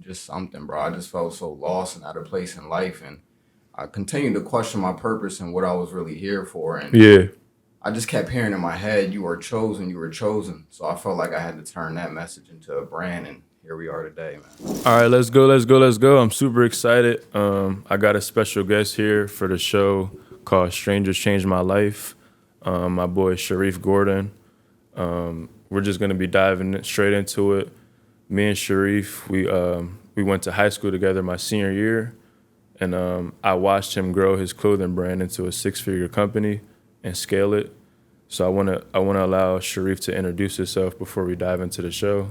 just something, bro. I just felt so lost and out of place in life, and I continued to question my purpose and what I was really here for. And Yeah. I just kept hearing in my head, "You are chosen, you were chosen." So I felt like I had to turn that message into a brand, and here we are today, man. All right, let's go, let's go, let's go. I'm super excited. I got a special guest here for the show called Strangers Changed My Life. My boy Sharif Gordon. We're just gonna be diving straight into it. Me and Sharif, we went to high school together my senior year, and I watched him grow his clothing brand into a six-figure company and scale it. So I wanna allow Sharif to introduce himself before we dive into the show.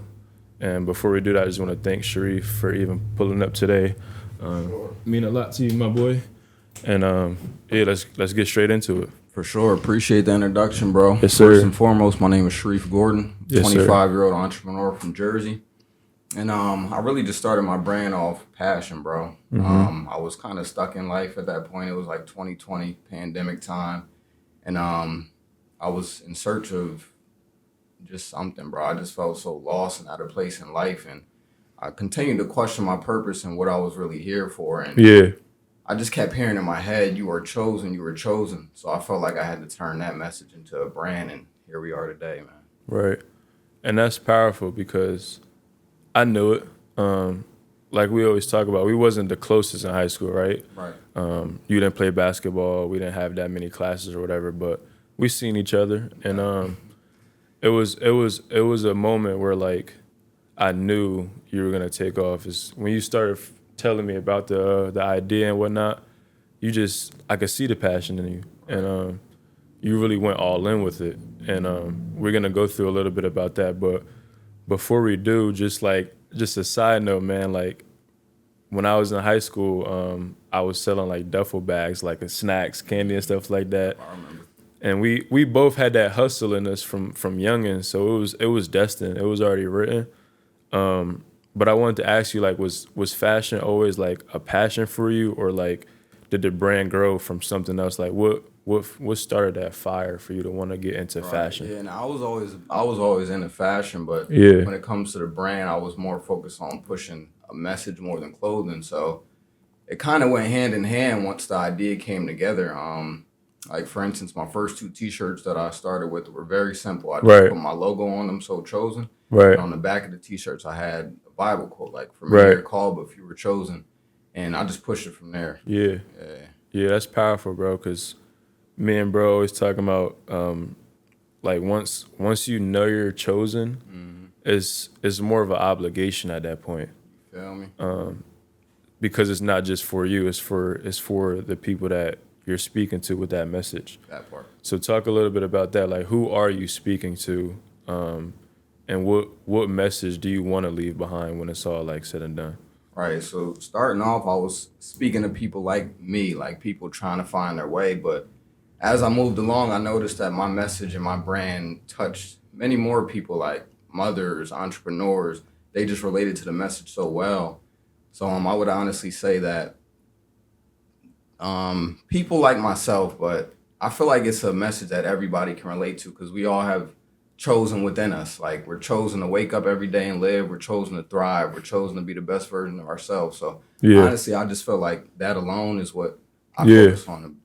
And before we do that, I just want to thank Sharif for even pulling up today. Mean a lot to you, my boy. And yeah, let's get straight into it. For sure. Appreciate the introduction, bro. Yes, sir. First and foremost, my name is Sharif Gordon, Yes, sir. 25-year-old entrepreneur from Jersey. And I really just started my brand off passion, bro. I was kind of stuck in life at that point. It was like 2020 pandemic time. And I was in search of just something, bro. I just felt so lost and out of place in life. And I continued to question my purpose and what I was really here for. And Yeah. I just kept hearing in my head, "You are chosen, you were chosen." So I felt like I had to turn that message into a brand, and here we are today, man. Right. And that's powerful because I knew it. Like we always talk about, we wasn't the closest in high school, right? Right. You didn't play basketball. We didn't have that many classes or whatever, but we seen each other. And it was a moment where like I knew you were gonna take off. Is when you started telling me about the idea and whatnot. I could see the passion in you, and you really went all in with it. And we're gonna go through a little bit about that, but before we do, just a side note, man. Like when I was in high school, I was selling like duffel bags, like snacks, candy, and stuff like that. I remember. And we both had that hustle in us from youngins, so it was destined. It was already written. But I wanted to ask you, like, was fashion always like a passion for you, or like did the brand grow from something else? Like what started that fire for you to want to get into fashion? Yeah, and I was always into fashion, but Yeah. when it comes to the brand, I was more focused on pushing a message more than clothing. So it kind of went hand in hand once the idea came together. Like for instance, my first two T-shirts that I started with were very simple. I just Right. put my logo on them, "So Chosen." Right. And on the back of the T-shirts, I had a Bible quote, like, "For many Right. are called, but few were chosen." And I just pushed it from there. Yeah. Yeah. Yeah, that's powerful, bro. Cause me and bro always talking about like once you know you're chosen, it's more of an obligation at that point. Feel me? Because it's not just for you, it's for the people that you're speaking to with that message. That part. So talk a little bit about that. Like, who are you speaking to, and what message do you want to leave behind when it's all like said and done? Right. So starting off, I was speaking to people like me, like people trying to find their way. But as I moved along, I noticed that my message and my brand touched many more people, like mothers, entrepreneurs. They just related to the message so well. So I would honestly say that people like myself, but I feel like it's a message that everybody can relate to because we all have chosen within us. Like we're chosen to wake up every day and live. We're chosen to thrive. We're chosen to be the best version of ourselves. So Yeah. honestly, I just feel like that alone is what I Yeah. focus on and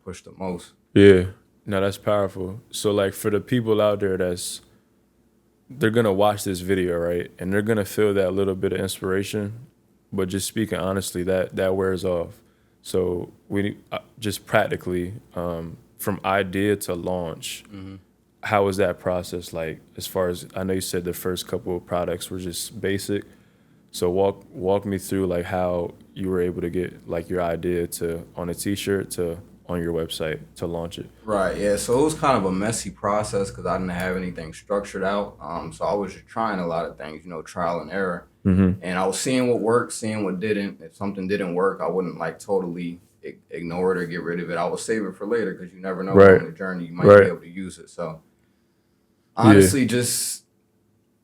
push the most. Yeah. No, that's powerful. So like for the people out there they're gonna watch this video, right? And they're gonna feel that little bit of inspiration, but just speaking honestly, that wears off. So we just practically from idea to launch. How was that process like? As far as I know, you said the first couple of products were just basic. So walk me through like how you were able to get like your idea to on a T-shirt to on your website to launch it. Right. Yeah. So it was kind of a messy process because I didn't have anything structured out. So I was just trying a lot of things, trial and error. And I was seeing what worked, seeing what didn't. If something didn't work, I wouldn't like totally ignore it or get rid of it. I would save it for later because you never know Right. on the journey you might Right. be able to use it. So honestly, just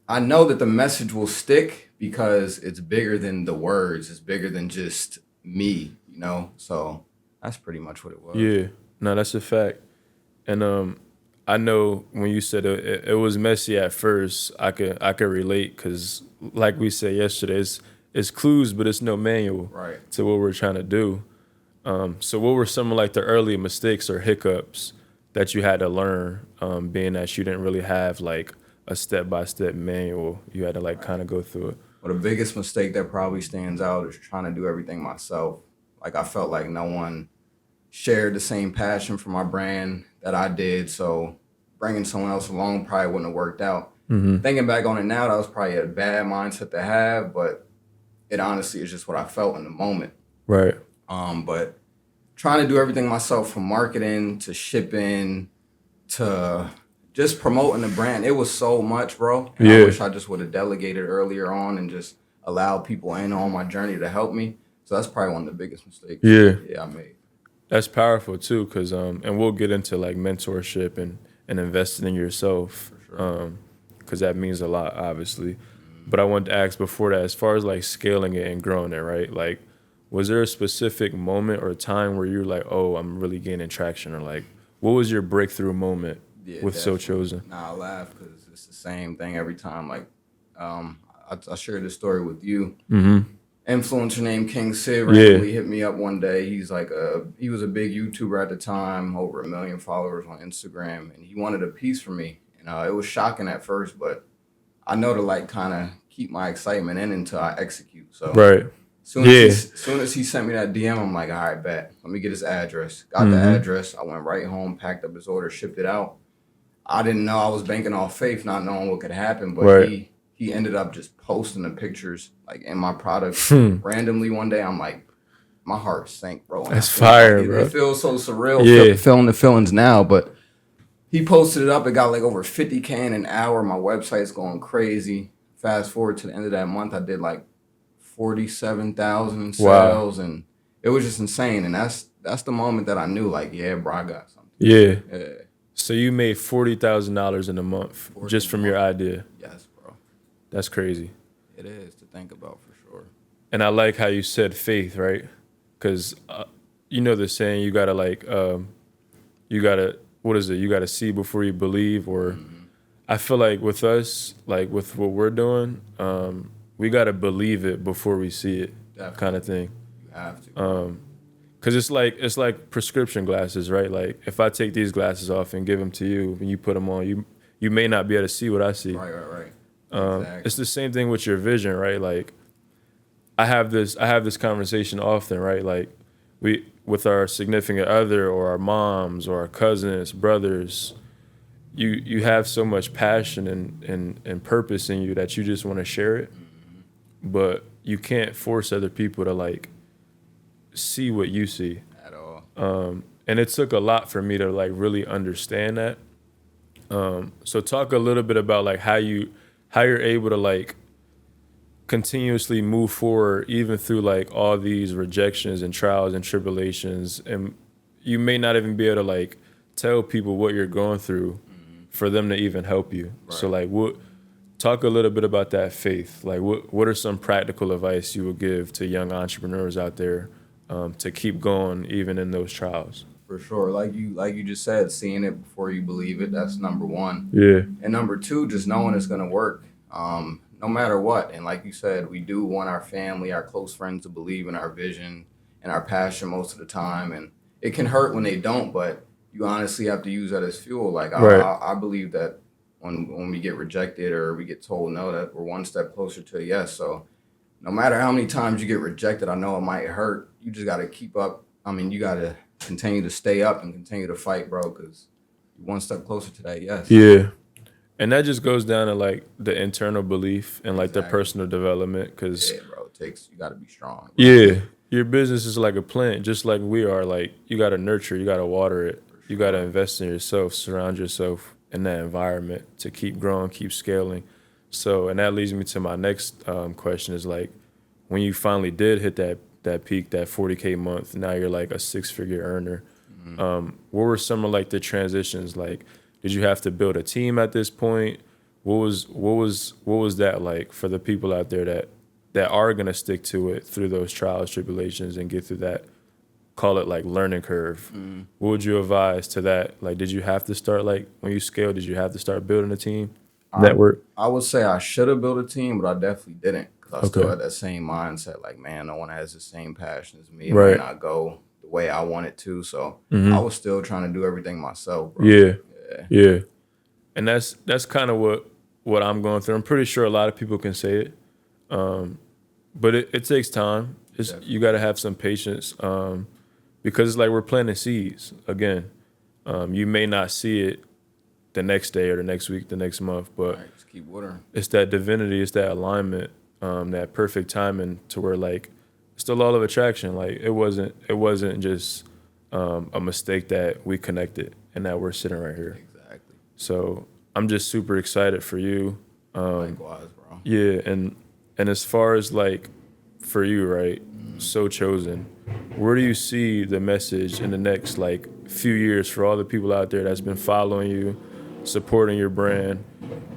I know that the message will stick because it's bigger than the words. It's bigger than just me. So that's pretty much what it was. Yeah, no, that's a fact. And I know when you said it was messy at first, I could relate because, like we said yesterday, it's clues, but it's no manual Right. to what we're trying to do. So what were some of like the early mistakes or hiccups that you had to learn, being that you didn't really have like a step-by-step manual? You had to like kind of go through it. Well, the biggest mistake that probably stands out is trying to do everything myself. Like I felt like no one shared the same passion for my brand that I did, so bringing someone else along probably wouldn't have worked out. Thinking back on it now, that was probably a bad mindset to have, but it honestly is just what I felt in the moment. Right. But trying to do everything myself, from marketing to shipping to just promoting the brand, it was so much, bro. And I wish I just would have delegated earlier on and just allowed people in on my journey to help me. So that's probably one of the biggest mistakes I made. That's powerful too, because and we'll get into like mentorship and investing in yourself, because that means a lot, obviously. But I wanted to ask before that, as far as like scaling it and growing it, right? Like, was there a specific moment or time where you were like, oh, I'm really gaining traction, or like, what was your breakthrough moment with So Chosen? Nah, I laugh because it's the same thing every time. Like, I shared this story with you. Influencer named King Sid randomly hit me up one day. He's like he was a big YouTuber at the time, over 1 million followers on Instagram, and he wanted a piece from me. And it was shocking at first, but I know to like kind of keep my excitement in until I execute. So soon as he sent me that DM, I'm like, all right, bet. Let me get his address. Got the address. I went right home, packed up his order, shipped it out. I didn't know, I was banking off faith, not knowing what could happen, but he ended up just posting the pictures like in my product randomly one day. I'm like, my heart sank, bro. That's fire, like, bro. It feels so surreal feeling the feelings now, but he posted it up. It got like over 50K in an hour. My website's going crazy. Fast forward to the end of that month, I did like 47,000 in sales, and it was just insane. And that's the moment that I knew, like, yeah, bro, I got something. Yeah. So you made $40,000 in a month just from your idea. Yes, bro. That's crazy. It is to think about, for sure. And I like how you said faith, right? Because you know the saying, you gotta like, you gotta, what is it? You gotta see before you believe. Or I feel like with us, like with what we're doing, we gotta believe it before we see it. Definitely. Kind of thing. You have to. Because it's like prescription glasses, right? Like if I take these glasses off and give them to you and you put them on, you may not be able to see what I see. Right. Exactly. It's the same thing with your vision, right? Like I have this conversation often, right? Like we, with our significant other or our moms or our cousins, brothers, you have so much passion and purpose in you that you just want to share it, but you can't force other people to like see what you see at all. And it took a lot for me to like really understand that. So talk a little bit about like how you're able to like continuously move forward even through like all these rejections and trials and tribulations, and you may not even be able to like tell people what you're going through for them to even help you. So like talk a little bit about that faith. Like what are some practical advice you would give to young entrepreneurs out there to keep going even in those trials? For sure. Like you just said, seeing it before you believe it, that's number one. Yeah. And number two, just knowing it's gonna work. No matter what. And like you said, we do want our family, our close friends to believe in our vision and our passion most of the time. And it can hurt when they don't, but you honestly have to use that as fuel. Like I believe that when we get rejected or we get told no, that we're one step closer to a yes. So no matter how many times you get rejected, I know it might hurt. You just got to keep up. I mean, you got to continue to stay up and continue to fight, bro, because you're one step closer to that yes. Yeah. And that just goes down to like the internal belief and like the personal development, because bro, you got to be strong. Bro. Yeah. Your business is like a plant, just like we are. Like you got to nurture, you got to water it. Sure. You got to invest in yourself, surround yourself in that environment to keep growing, keep scaling. So, and that leads me to my next question is like, when you finally did hit that peak, that 40K month, now you're like a 6-figure earner. What were some of like the transitions? Like, did you have to build a team at this point? What was that like for the people out there that are gonna stick to it through those trials, tribulations, and get through that, call it like learning curve? What would you advise to that? Like, did you have to start, like when you scaled, did you have to start building a team? Network? I would say I should have built a team, but I definitely didn't, because I still Okay. had that same mindset. Like, man, no one has the same passion as me. It might Right. not go the way I want it to. So I Mm-hmm. was still trying to do everything myself, bro. Yeah. Yeah. Yeah. And that's kind of what I'm going through. I'm pretty sure a lot of people can say it. But it takes time. You got to have some patience. Because it's like we're planting seeds again. You may not see it the next day or the next week, the next month, but Right. Just keep watering. it's that divinity, it's that alignment, that perfect timing to where like it's the law of attraction. Like it wasn't just a mistake that we connected and that we're sitting right here. Exactly. So I'm just super excited for you. Likewise, bro. Yeah, and as far as like for you, right? So chosen. Where do you see the message in the next like few years for all the people out there that's been following you, supporting your brand?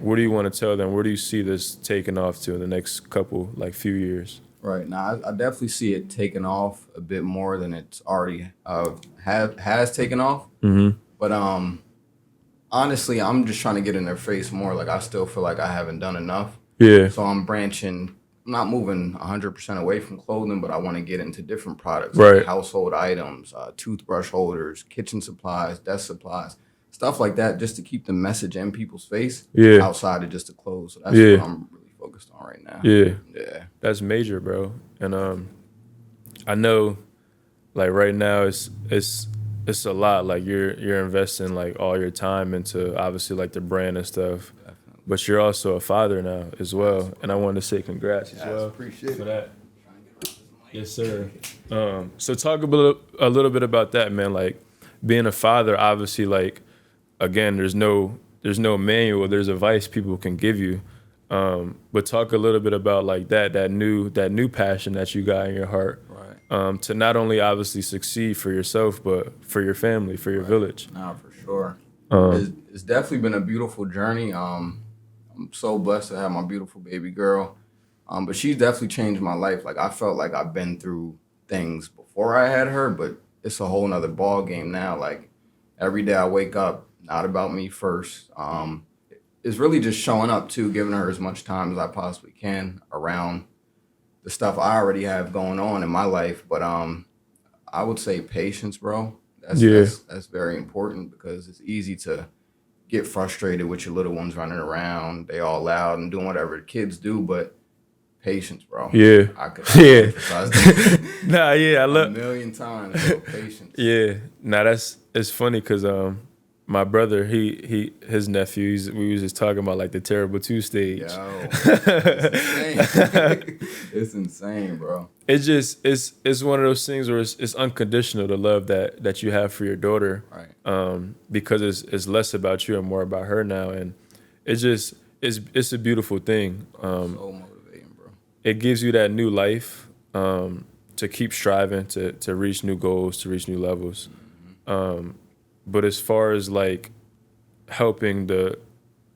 What do you want to tell them? Where do you see this taking off to in the next couple like few years? Right now, I definitely see it taking off a bit more than it's already has taken off. Mm-hmm. But honestly, I'm just trying to get in their face more. Like I still feel like I haven't done enough. Yeah. So I'm branching. I'm not moving 100% away from clothing, but I want to get into different products, Right. like household items, toothbrush holders, kitchen supplies, desk supplies, stuff like that, just to keep the message in people's face. Yeah. Outside of just the clothes. So that's Yeah. what I'm really focused on right now. Yeah. Yeah. That's major, bro. And I know like right now it's a lot. Like you're investing like all your time into obviously like the brand and stuff. Definitely. But you're also a father now as well. And I wanted to say congrats as well Appreciate for it. that. Yes, sir. So talk a little bit about that, man. Like being a father, obviously, like again, there's no manual. There's advice people can give you, but talk a little bit about like that new passion that you got in your heart, Right. to not only obviously succeed for yourself, but for your family, for your village. Nah, for sure. Um, It's definitely been a beautiful journey. I'm so blessed to have my beautiful baby girl. But she's definitely changed my life. Like I felt like I've been through things before I had her, but it's a whole nother ball game now. Like every day I wake up, not about me first. It's really just showing up too, giving her as much time as I possibly can around the stuff I already have going on in my life. But I would say patience, bro. Yeah. That's very important because it's easy to get frustrated with your little ones running around. They all loud and doing whatever kids do, but patience, bro. Yeah. I could Yeah. emphasize that Nah, yeah, I a love. million times. So patience. Yeah, nah, it's funny because my brother his nephew we was just talking about like the terrible two stage. Yo, it's insane. It's insane, bro. It's one of those things where it's unconditional the love that you have for your daughter, Right. because it's less about you and more about her now, and it's a beautiful thing. So motivating, bro. It gives you that new life, to keep striving to reach new goals, to reach new levels. But as far as like helping the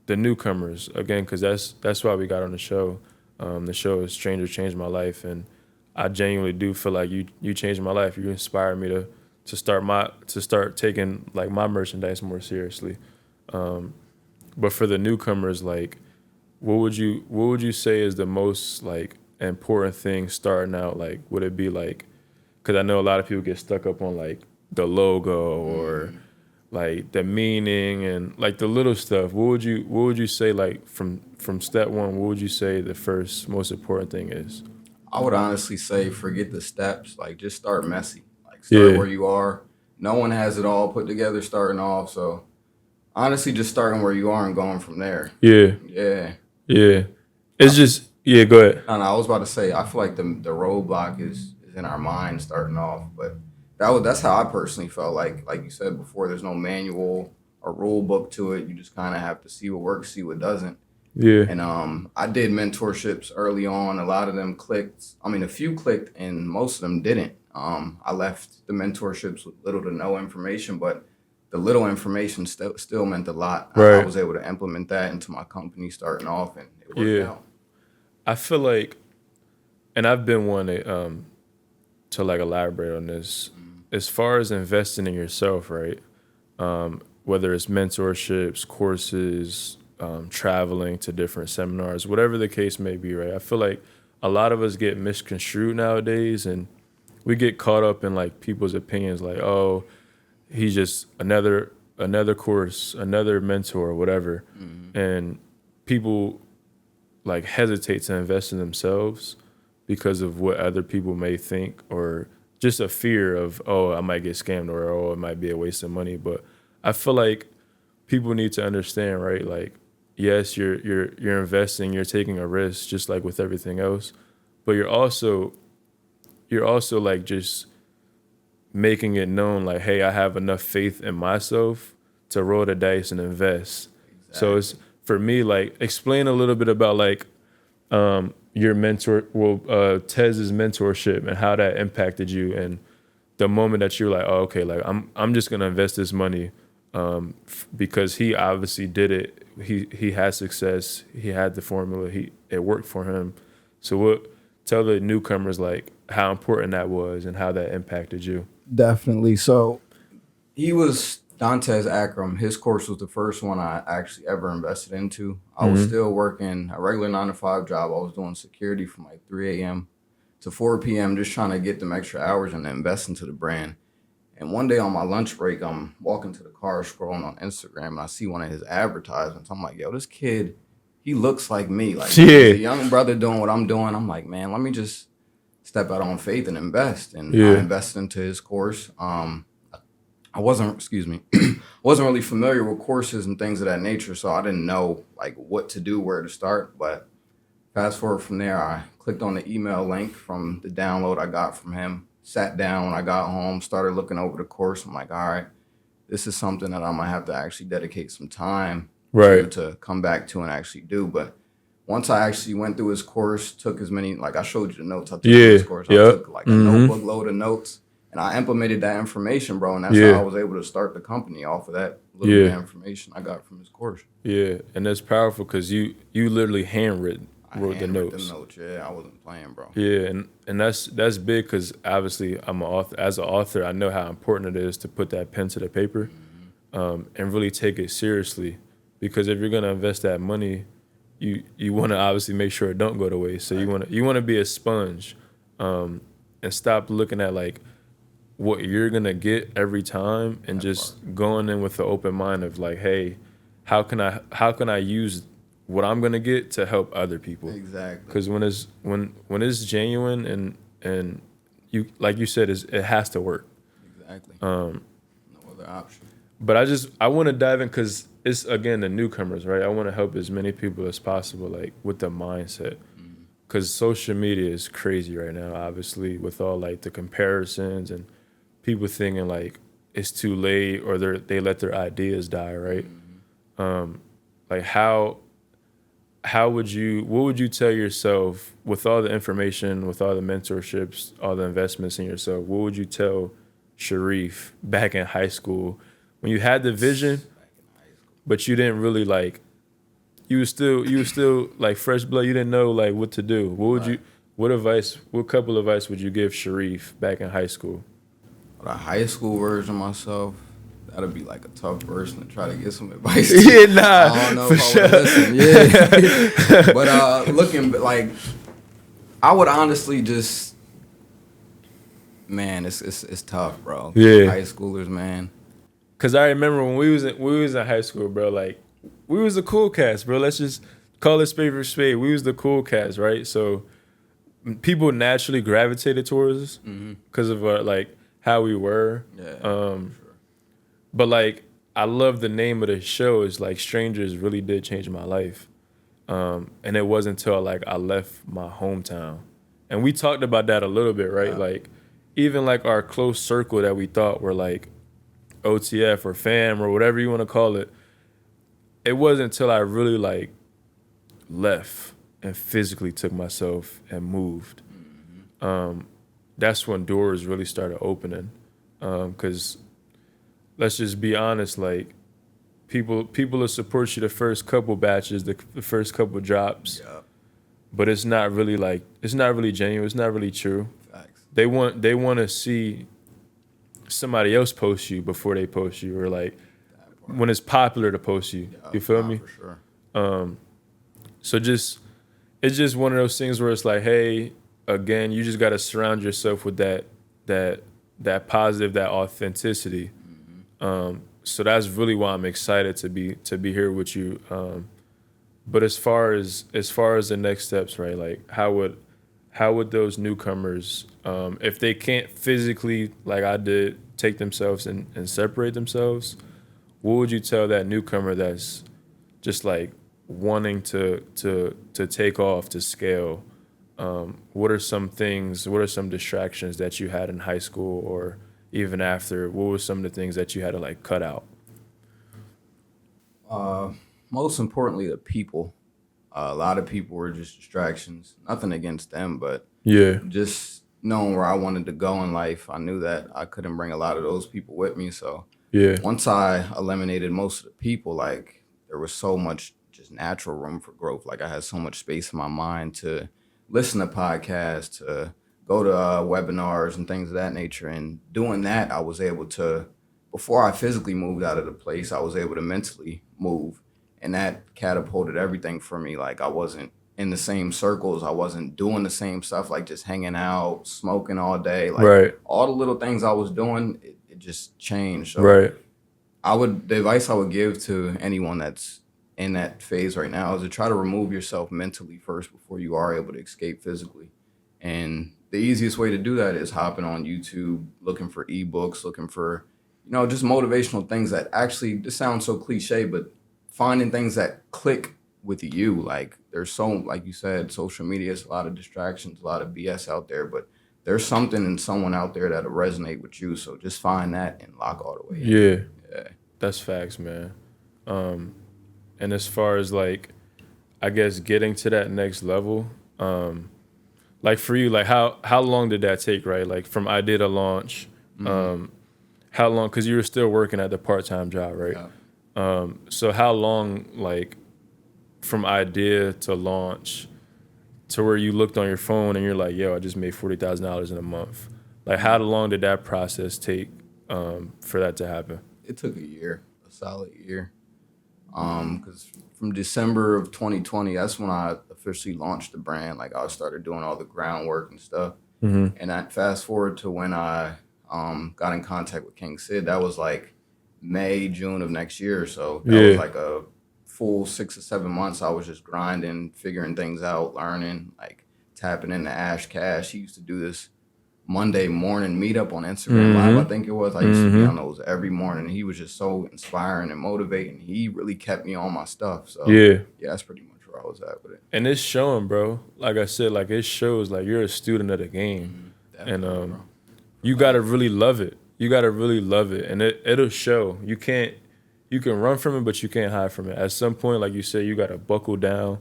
newcomers again, because that's why we got on the show. The show is Stranger Changed My Life, and I genuinely do feel like you changed my life. You inspired me to start taking like my merchandise more seriously. But for the newcomers, like what would you say is the most like important thing starting out? Like would it be like, because I know a lot of people get stuck up on like the logo or like the meaning and like the little stuff. What would you say like from step one? What would you say the first most important thing is? I would honestly say forget the steps. Like just start messy. Like start Yeah. where you are. No one has it all put together starting off. So honestly, just starting where you are and going from there. Yeah, Yeah. yeah. It's just yeah. Go ahead. And I was about to say, I feel like the roadblock is in our mind starting off, but that's how I personally felt. Like you said before, there's no manual or rule book to it. You just kind of have to see what works, see what doesn't. Yeah, And I did mentorships early on. A lot of them clicked. I mean, a few clicked, and most of them didn't. I left the mentorships with little to no information, but the little information still meant a lot. I Right. was able to implement that into my company starting off, and it worked Yeah. out. I feel like, and I've been one to like elaborate on this. As far as investing in yourself, right? Whether it's mentorships, courses, traveling to different seminars, whatever the case may be, right? I feel like a lot of us get misconstrued nowadays, and we get caught up in like people's opinions, like, oh, he's just another course, another mentor, whatever. And people like hesitate to invest in themselves because of what other people may think, or just a fear of, oh, I might get scammed, or oh, it might be a waste of money. But I feel like people need to understand, right? Like, yes, you're investing, you're taking a risk, just like with everything else, but you're also like just making it known, like, hey, I have enough faith in myself to roll the dice and invest. Exactly. So it's, for me, like, explain a little bit about like your mentor, Tez's mentorship, and how that impacted you, and the moment that you're like, oh, okay, like I'm just gonna invest this money because he obviously did it. He had success. He had the formula. It worked for him. So tell the newcomers like how important that was and how that impacted you. Definitely. So he was Dantes Akram. His course was the first one I actually ever invested into. I was still working a regular 9-to-5 job. I was doing security from like 3 a.m. to 4 p.m. just trying to get them extra hours and invest into the brand. And one day on my lunch break, I'm walking to the car scrolling on Instagram, and I see one of his advertisements. I'm like, yo, this kid, he looks like me. Like, he's a young brother doing what I'm doing. I'm like, man, let me just step out on faith and invest. And I invested into his course. I wasn't really familiar with courses and things of that nature, so I didn't know like what to do, where to start. But fast forward from there, I clicked on the email link from the download I got from him, sat down when I got home, started looking over the course. I'm like, all right, this is something that I might have to actually dedicate some time to come back to and actually do. But once I actually went through his course, took as many, like I showed you the notes I took his course. I took like a notebook load of notes, and I implemented that information, bro. And that's how I was able to start the company off of that little bit of information I got from his course. Yeah, and that's powerful because you literally wrote the notes. I wasn't playing, bro. Yeah, and that's big because obviously I'm an author. As an author, I know how important it is to put that pen to the paper, and really take it seriously. Because if you're gonna invest that money, you want to obviously make sure it don't go to waste. So you want to be a sponge, and stop looking at like what you're gonna get every time, and just going in with the open mind of like, hey, how can I use what I'm gonna get to help other people? Exactly. Because when it's genuine and you, like you said, it has to work. Exactly. No other option. But I want to dive in because it's, again, the newcomers, right? I want to help as many people as possible, like with the mindset, because social media is crazy right now. Obviously, with all like the comparisons and people thinking like it's too late, or they let their ideas die, right? Like what would you tell yourself with all the information, with all the mentorships, all the investments in yourself? What would you tell Sharif back in high school when you had the vision, but you didn't really like, you were still like fresh blood, you didn't know like what to do? What couple of advice would you give Sharif back in high school? The high school version of myself, that'd be like a tough person to try to get some advice. Yeah, nah. I don't know if I would listen. Yeah. But looking like, I would honestly just, man, it's tough, bro. Yeah. High schoolers, man. Cause I remember when we was in high school, bro. Like, we was the cool cats, bro. Let's just call it spade for spade. We was the cool cats, right? So people naturally gravitated towards us because of like how we were. Yeah. Sure. But like, I love the name of the show is like Strangers Really Did Change My Life. And it wasn't until like I left my hometown. And we talked about that a little bit, right? Yeah. Like, even like our close circle that we thought were like OTF or fam or whatever you want to call it, it wasn't until I really like left and physically took myself and moved. That's when doors really started opening. Because let's just be honest, like people will support you the first couple batches, the first couple drops, but it's not really genuine. It's not really true. Facts. They want to see somebody else post you before they post you, or like when it's popular to post you. You feel me? For sure. So just it's just one of those things where it's like, hey, again, you just got to surround yourself with that positive, that authenticity. So that's really why I'm excited to be here with you. But as far as the next steps, right? Like how would those newcomers, if they can't physically, like I did, take themselves and separate themselves, what would you tell that newcomer that's just like wanting to take off, to scale? What are some things, what are some distractions that you had in high school or even after? What were some of the things that you had to like cut out? Most importantly, the people. A lot of people were just distractions. Nothing against them, but Yeah. just knowing where I wanted to go in life, I knew that I couldn't bring a lot of those people with me. So Yeah. once I eliminated most of the people, like there was so much just natural room for growth. Like I had so much space in my mind to listen to podcasts, to go to webinars and things of that nature. And doing that, I was able to, before I physically moved out of the place, I was able to mentally move. And that catapulted everything for me. Like I wasn't in the same circles. I wasn't doing the same stuff, like just hanging out, smoking all day. Like Right. all the little things I was doing, it just changed. So Right. the advice I would give to anyone that's in that phase right now is to try to remove yourself mentally first before you are able to escape physically. And the easiest way to do that is hopping on YouTube, looking for ebooks, looking for, just motivational things that actually, this sounds so cliche, but finding things that click with you. Like there's so, like you said, social media is a lot of distractions, a lot of BS out there, but there's something in someone out there that'll resonate with you. So just find that and lock all the way in. Yeah. Yeah. That's facts, man. And as far as like, I guess getting to that next level, like for you, like how long did that take, right? Like from idea to launch, how long? Because you were still working at the part-time job, right? So how long, like from idea to launch, to where you looked on your phone and you're like, yo, I just made $40,000 in a month. Like how long did that process take for that to happen? It took a year, a solid year. Because from December of 2020, that's when I officially launched the brand. Like I started doing all the groundwork and stuff. And I fast forward to when I got in contact with King Sid. That was like May, June of next year. So that was like a full 6 or 7 months. I was just grinding, figuring things out, learning, like tapping into Ash Cash. He used to do this Monday morning meetup on Instagram Live, I think it was. I used to be on those every morning. He was just so inspiring and motivating. He really kept me on my stuff. So yeah, that's pretty much where I was at with it. And it's showing, bro. Like I said, like it shows like you're a student of the game. And Bro. you gotta really love it. You gotta really love it. And it'll show. You can run from it, but you can't hide from it. At some point, like you said, you gotta buckle down,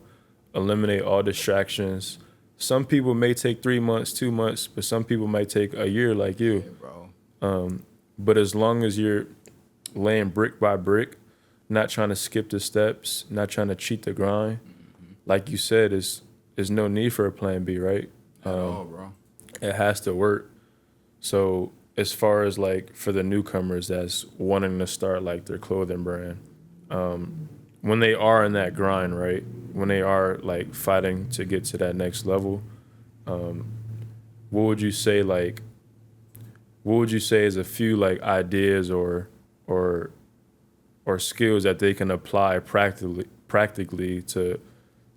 eliminate all distractions. Some people may take 3 months, 2 months, but some people might take a year like you. Yeah, bro. But as long as you're laying brick by brick, not trying to skip the steps, not trying to cheat the grind, like you said, is no need for a plan B, right? At all, bro. It has to work. So as far as like for the newcomers that's wanting to start like their clothing brand, when they are in that grind, right? When they are like fighting to get to that next level, what would you say like? What would you say is a few like ideas or skills that they can apply practically to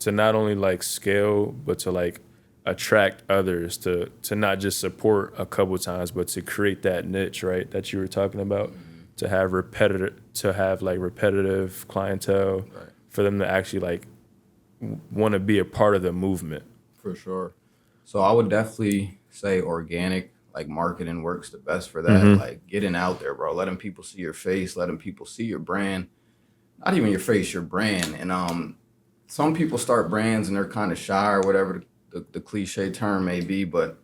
not only like scale but to like attract others, to not just support a couple times but to create that niche, right, that you were talking about, to have repetitive clientele, Right. for them to actually like want to be a part of the movement. For sure. So I would definitely say organic, like marketing works the best for that. Like getting out there, bro. Letting people see your face, letting people see your brand. Not even your face, your brand. And some people start brands and they're kind of shy or whatever the cliche term may be. But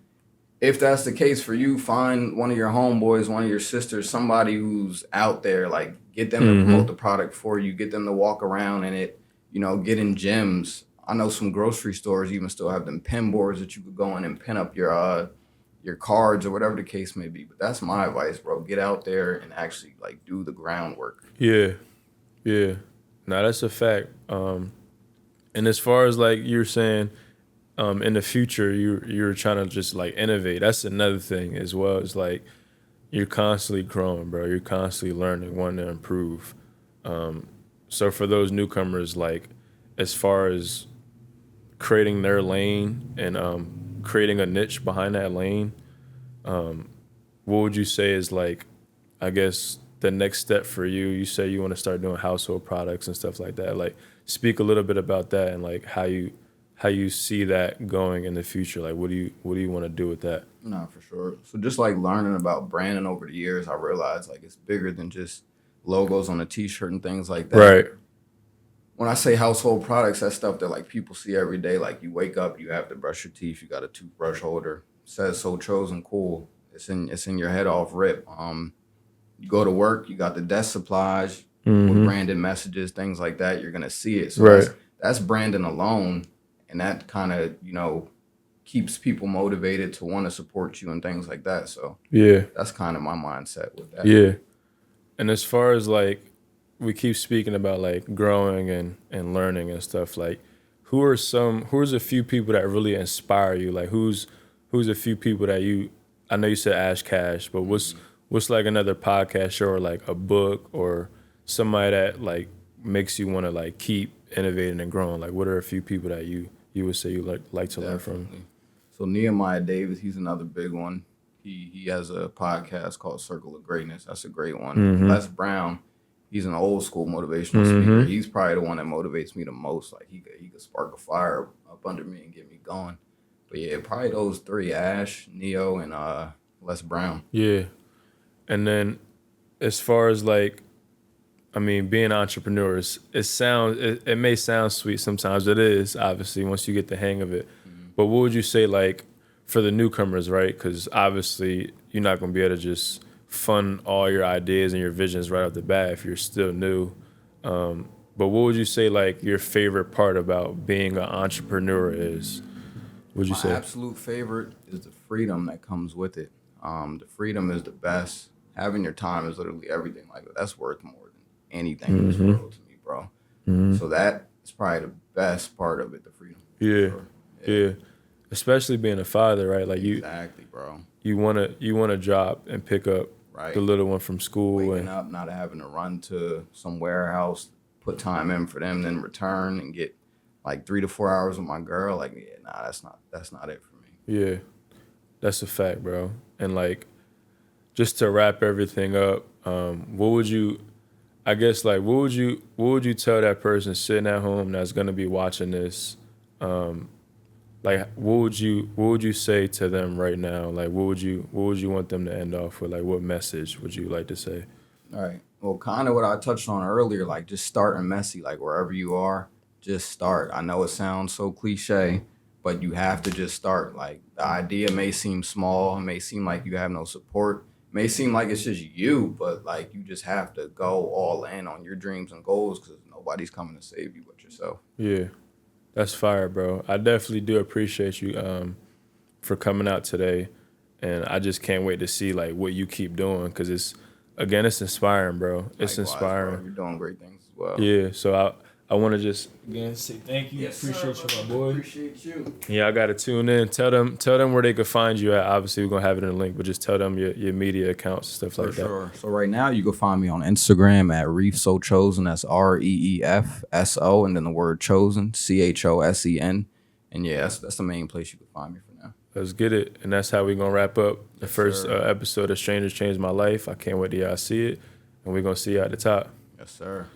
if that's the case for you, find one of your homeboys, one of your sisters, somebody who's out there, like get them to promote the product for you, get them to walk around in it, get in gyms. I know some grocery stores even still have them pin boards that you could go in and pin up your cards or whatever the case may be. But that's my advice, bro. Get out there and actually like do the groundwork. Yeah. No, that's a fact. And as far as like you're saying, in the future you're trying to just like innovate. That's another thing as well. It's like you're constantly growing, bro. You're constantly learning, wanting to improve. So for those newcomers, like as far as creating their lane and creating a niche behind that lane, what would you say is like, I guess, the next step for you? You say you want to start doing household products and stuff like that. Like, speak a little bit about that and like how you see that going in the future. Like, what do you want to do with that? No, for sure. So just like learning about branding over the years, I realized like it's bigger than just logos on a t-shirt and things like that. Right. When I say household products, that's stuff that like people see every day. Like you wake up, you have to brush your teeth, you got a toothbrush holder, says so chosen, cool. It's in your head off rip. You go to work, you got the desk supplies with branded messages, things like that. You're gonna see it. So Right. that's branding alone, and that kind of keeps people motivated to want to support you and things like that. So Yeah. that's kind of my mindset with that. Yeah. And as far as like, we keep speaking about like growing and learning and stuff, like who's a few people that really inspire you? Like who's a few people that I know you said Ash Cash, but what's like another podcast show or like a book or somebody that like makes you want to like keep innovating and growing? Like what are a few people that you would say you like to learn from? So Nehemiah Davis, he's another big one. He has a podcast called Circle of Greatness. That's a great one. Les Brown, he's an old school motivational speaker. He's probably the one that motivates me the most. Like he could spark a fire up under me and get me going. But yeah, probably those three: Ash, Neo, and Les Brown. Yeah. And then as far as like, I mean, being entrepreneurs, it may sound sweet sometimes. It is, obviously, once you get the hang of it. But what would you say, like, for the newcomers, right? Because obviously you're not going to be able to just fund all your ideas and your visions right off the bat if you're still new. But what would you say, like, your favorite part about being an entrepreneur is? Would you say? My absolute favorite is the freedom that comes with it. The freedom is the best. Having your time is literally everything. Like that's worth more than anything in this world to me, bro. So that is probably the best part of it, the freedom. Yeah. Yeah. Especially being a father, right? Like exactly, bro. You wanna drop and pick up the little one from school, waking up, not having to run to some warehouse, put time in for them, then return and get like 3 to 4 hours with my girl. Like, yeah, nah, that's not it for me. Yeah, that's a fact, bro. And like, just to wrap everything up, what would you tell that person sitting at home that's gonna be watching this? Like, what would you say to them right now? Like, what would you want them to end off with? Like, what message would you like to say? All right. Well, kind of what I touched on earlier, like just starting messy, like wherever you are, just start. I know it sounds so cliche, but you have to just start. Like the idea may seem small, it may seem like you have no support, it may seem like it's just you, but like you just have to go all in on your dreams and goals because nobody's coming to save you but yourself. Yeah. That's fire, bro. I definitely do appreciate you for coming out today, and I just can't wait to see like what you keep doing because it's inspiring, bro. It's Likewise, inspiring. bro. You're doing great things as well. Yeah. So I want to just again say thank you. Yes, appreciate sir, you, my boy. Appreciate you. Yeah, I gotta tune in. Tell them where they can find you at. Obviously, we're gonna have it in the link, but just tell them your media accounts and stuff like that. For sure. So right now you can find me on Instagram at Reef So Chosen. That's REEFSO and then the word chosen, CHOSEN. And yeah, that's the main place you can find me for now. Let's get it. And that's how we're gonna wrap up the Yes, first sir. episode of Strangers Changed My Life. I can't wait till y'all see it. And we're gonna see you at the top. Yes, sir.